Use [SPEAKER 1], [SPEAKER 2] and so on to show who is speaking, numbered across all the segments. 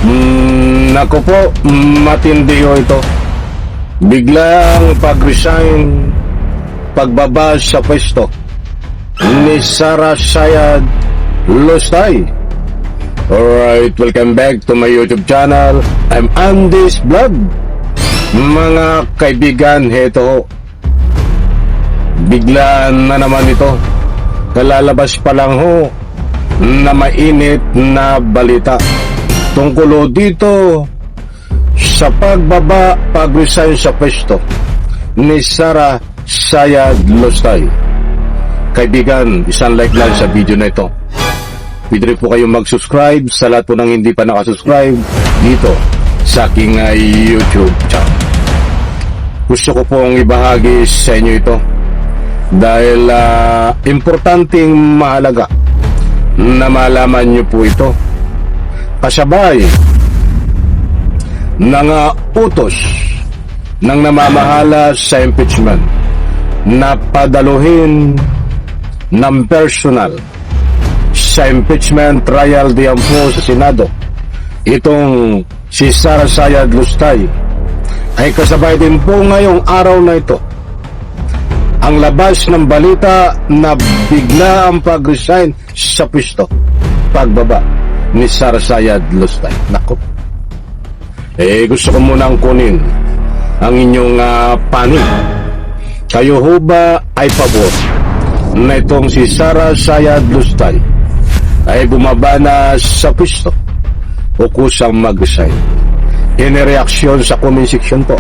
[SPEAKER 1] Naku po, matindi ho ito. Biglang pag-resign, pagbaba sa pwesto ni Sara Sayad Lustay. Alright, welcome back to my YouTube channel. I'm Andy's Vlog. Mga kaibigan, heto ho. Bigla na naman ito. Kalalabas pa lang ho na mainit na balita tungkol ho dito sa pag-resign sa pwesto ni Sara Sayad Lustay. Kaibigan, isang like lang sa video na ito. Pwede rin po kayong mag-subscribe sa lahat po ng hindi pa nakasubscribe dito sa aking YouTube channel. Gusto ko pong ibahagi sa inyo ito dahil importanteng mahalaga na malaman nyo po ito. Kasabay ng utos ng namamahala sa impeachment na padaluhin ng personal sa impeachment trial diyan po sa Senado itong si Sara Sayad Lustay, ay kasabay din po ngayong araw na ito ang labas ng balita na bigla ang pag-resign sa pwesto, pagbaba ni Sara Sayad Lustay. Nako, gusto ko munang kunin ang inyong panig. Kayo ho ba ay pabor na itong si Sara Sayad Lustay ay bumaba na sa pwesto o kusang mag-resign? Reaksyon sa comment section po.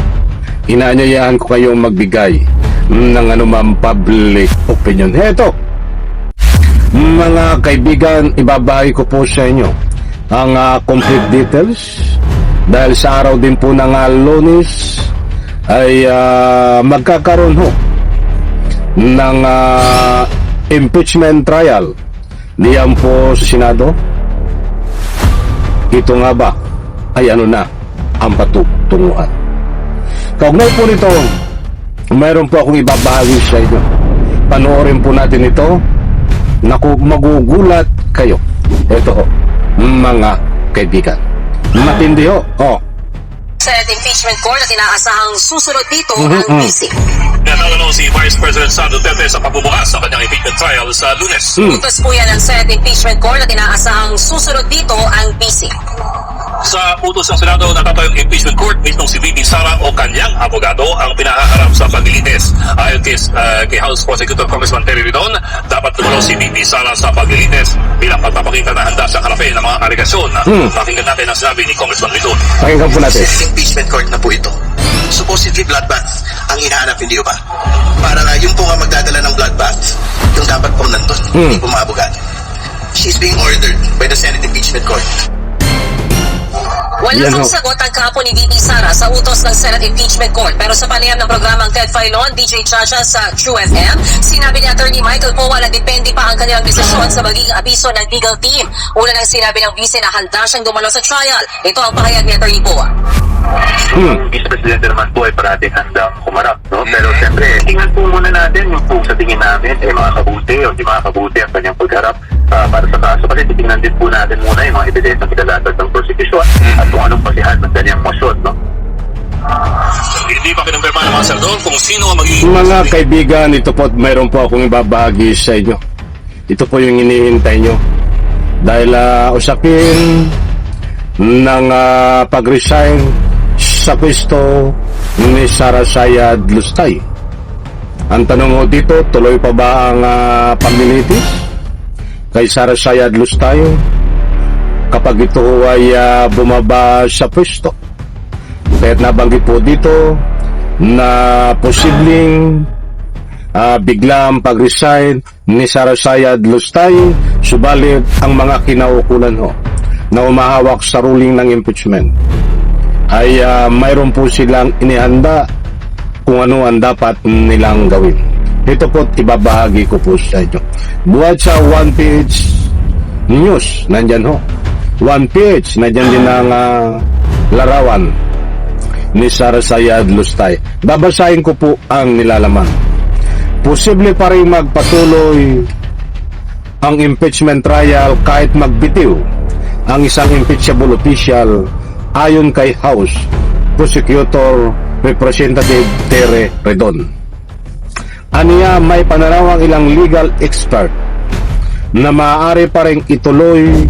[SPEAKER 1] Inaanyayahan ko kayong magbigay ng anumang public opinion. Heto, mga kaibigan, ibabahagi ko po sa inyo ang complete details dahil sa araw din po ng Lunes ay magkakaroon ho ng impeachment trial diyan po sa Senado. Ito nga ba ay ano na ang patutunguhan? Kaugnay po nito, mayroon po akong ibabahagi sa inyo. Panoorin po natin ito. Naku, magugulat kayo. Ito ho, mga kaibigan, matindi ho.
[SPEAKER 2] Senate Impeachment Court at inaasahang susunod dito ang busy.
[SPEAKER 3] Nanalo si Vice President Sara Duterte sa pagbubukas sa kanyang impeachment trial sa Lunes.
[SPEAKER 2] Utos po yan ng Senate Impeachment Court at inaasahang susunod dito ang busy.
[SPEAKER 3] Sa utos ng Senado, natatayong impeachment court, mismong si VP Sara o kanyang abogado ang pinahaharap sa paglilitis. Ayon kay House Prosecutor Congressman Terry Ridon, dapat tumulong si VP Sara sa paglilitis bilang pagpapakita na handa sa harapin ng mga alegasyon. Pakinggan natin ang sinabi ni Congressman Ridon.
[SPEAKER 1] Pakinggan po natin.
[SPEAKER 4] Impeachment court na po ito. Supposedly bloodbath ang hinahanap, hindi ba? Para nga yung po nga magdadala ng bloodbath, yung dapat po nandun, hindi po mga abogado. She's being ordered by the Senate Impeachment Court.
[SPEAKER 2] Wala pong sagot ang kapo ni VP Sara sa utos ng Senate Impeachment Court, pero sa panayam ng programang Ted Filon, DJ Chacha sa True FM, sinabi ni Attorney Michael Poa na depende pa ang kanilang desisyon sa magiging abiso ng legal team. Una nang sinabi ng vice na handa siyang dumalo sa trial. Ito ang pahayag ni Attorney Poa.
[SPEAKER 5] Yung Vice Presidente naman po ay parating handang kumarap, no? Pero siyempre, tingnan po muna natin yung po sa tingin namin makakabuti o di makakabuti ang kanyang pagharap para sa kaso. Kasi titingnan din po natin muna yung mga ebidensya kilalatag ng prosecution at kung anong pasihan ng kanyang motion, no?
[SPEAKER 3] Hindi pa kinumpirma ng mga senador kung sino ang magiging...
[SPEAKER 1] Mga kaibigan, ito po, mayroon po akong ibabahagi sa inyo. Ito po yung hinihintay nyo. Dahil usapin ng pag-resign sa pwesto ni Sara Sayad Lustay. Ang tanong mo dito, tuloy pa ba ang paglilitis kay Sara Sayad Lustay kapag ito ay bumaba sa pwesto? Kaya't nabanggit po dito na posibleng biglang pag-resign ni Sara Sayad Lustay, subalit ang mga kinaukulan ho na umahawak sa ruling ng impeachment ay mayroon po silang inihanda kung ano ang dapat nilang gawin. Ito po, ibabahagi ko po sa inyo. Buhat sa one page news, nandyan ho. One page, nandyan din ang larawan ni Sara Sayad Lustay. Babasahin ko po ang nilalaman. Posible pa rin magpatuloy ang impeachment trial kahit magbitiw ang isang impeachable official ayon kay House Prosecutor Representative Tere Redon. Aniya may pananaw ang ilang legal expert na maaari pa rin ituloy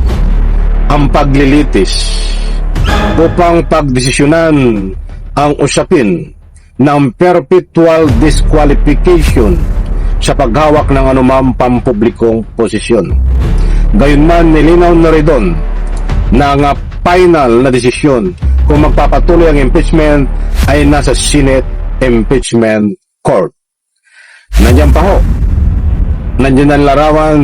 [SPEAKER 1] ang paglilitis upang pagdesisyonan ang usapin ng perpetual disqualification sa paghawak ng anumang pampublikong posisyon. Gayunman, nilinaw na Redon na ang final na desisyon kung magpapatuloy ang impeachment ay nasa Senate Impeachment Court. Nandiyan pa ho. Nandiyan ang larawan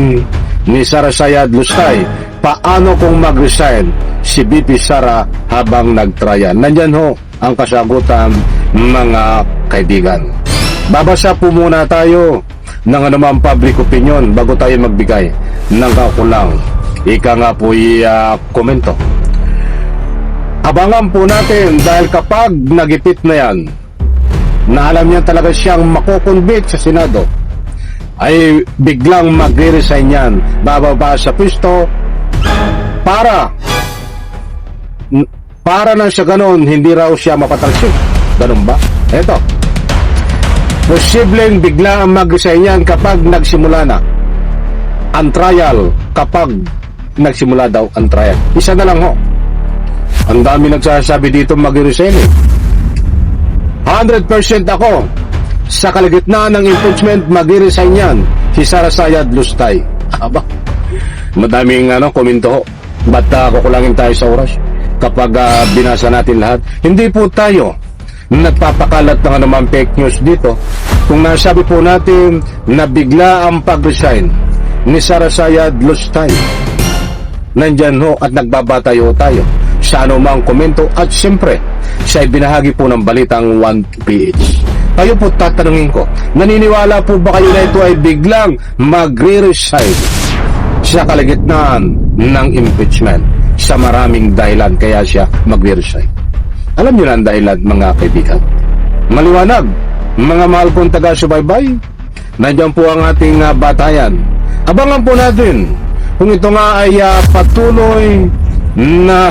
[SPEAKER 1] ni Sara Sayad Lustay. Paano kung mag-resign si BP Sara habang nag-trial? Nandiyan ho ang kasagutan, mga kaibigan. Babasa po muna tayo ng anumang public opinion bago tayo magbigay ng kakulang. Ika nga po komento. Abangan po natin dahil kapag nagipit na yan, na alam niya talaga siyang makukonvict sa Senado, ay biglang magre-resign yan, bababa sa pwesto para nang sa ganon hindi raw siya mapatalsik. Ganon ba? Eto, posibleng bigla ang mag-resign yan kapag nagsimula na ang trial. Kapag nagsimula daw ang trial, isa na lang ho. Ang dami nagsasabi dito mag-resign 100% ako sa kalagitnaan ng impeachment mag-resign yan si Sara Sayad Lustay. Aba, madaming komento ho. Ba't kukulangin tayo sa oras kapag binasa natin lahat? Hindi po tayo nagpapakalat ng anumang fake news dito. Kung nasabi po natin na bigla ang pag-resign ni Sara Sayad Lustay, nandyan ho at nagbabatayo tayo sa anumang komento at siyempre siya ay binahagi po ng balitang 1PH. Kayo po tatanungin ko, naniniwala po ba kayo na ito ay biglang magre-resign sa kalagitnaan ng impeachment? Sa maraming dahilan kaya siya magre-resign. Alam niyo na ang dahilan, mga kaibigan. Maliwanag, mga mahal kong taga-subaybay, nandiyan po ang ating batayan. Abangan po natin kung ito nga ay patuloy na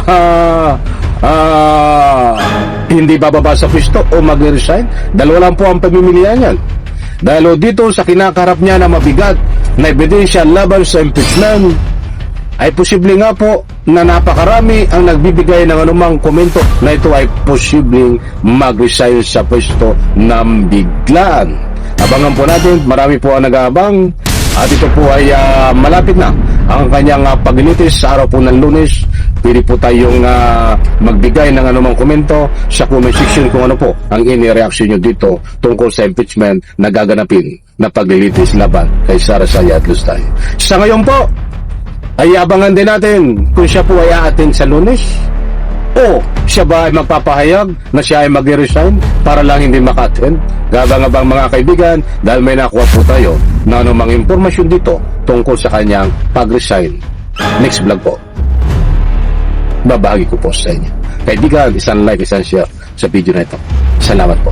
[SPEAKER 1] hindi bababa sa pwesto o mag-resign. Dalawa lang po ang pamimilian yan. Dahil dito sa kinakaharap niya na mabigat na ebidensya laban sa impeachment, ay posible nga po na napakarami ang nagbibigay ng anumang komento na ito ay posibleng mag-resign sa pwesto ng biglaan. Abangan po natin, marami po ang nag-aabang at ito po ay malapit na ang kanyang paglilitis sa araw po ng Lunes. Pwede po tayong magbigay ng anumang komento sa comment section kung ano po ang ini-reaction nyo dito tungkol sa impeachment na gaganapin na paglilitis laban kay Sara Sayad Lustay. Sa ngayon po, ay abangan din natin kung siya po ay aatin sa Lunes o siya ba ay magpapahayag na siya ay mag-resign para lang hindi maka-attend. Gabang-abang mga kaibigan dahil may nakuha po tayo na anumang impormasyon dito tungkol sa kanyang pag-resign. Next vlog po, babahagi ko po sa inyo. Kaibigan, isang like, isang share sa video na ito. Salamat po.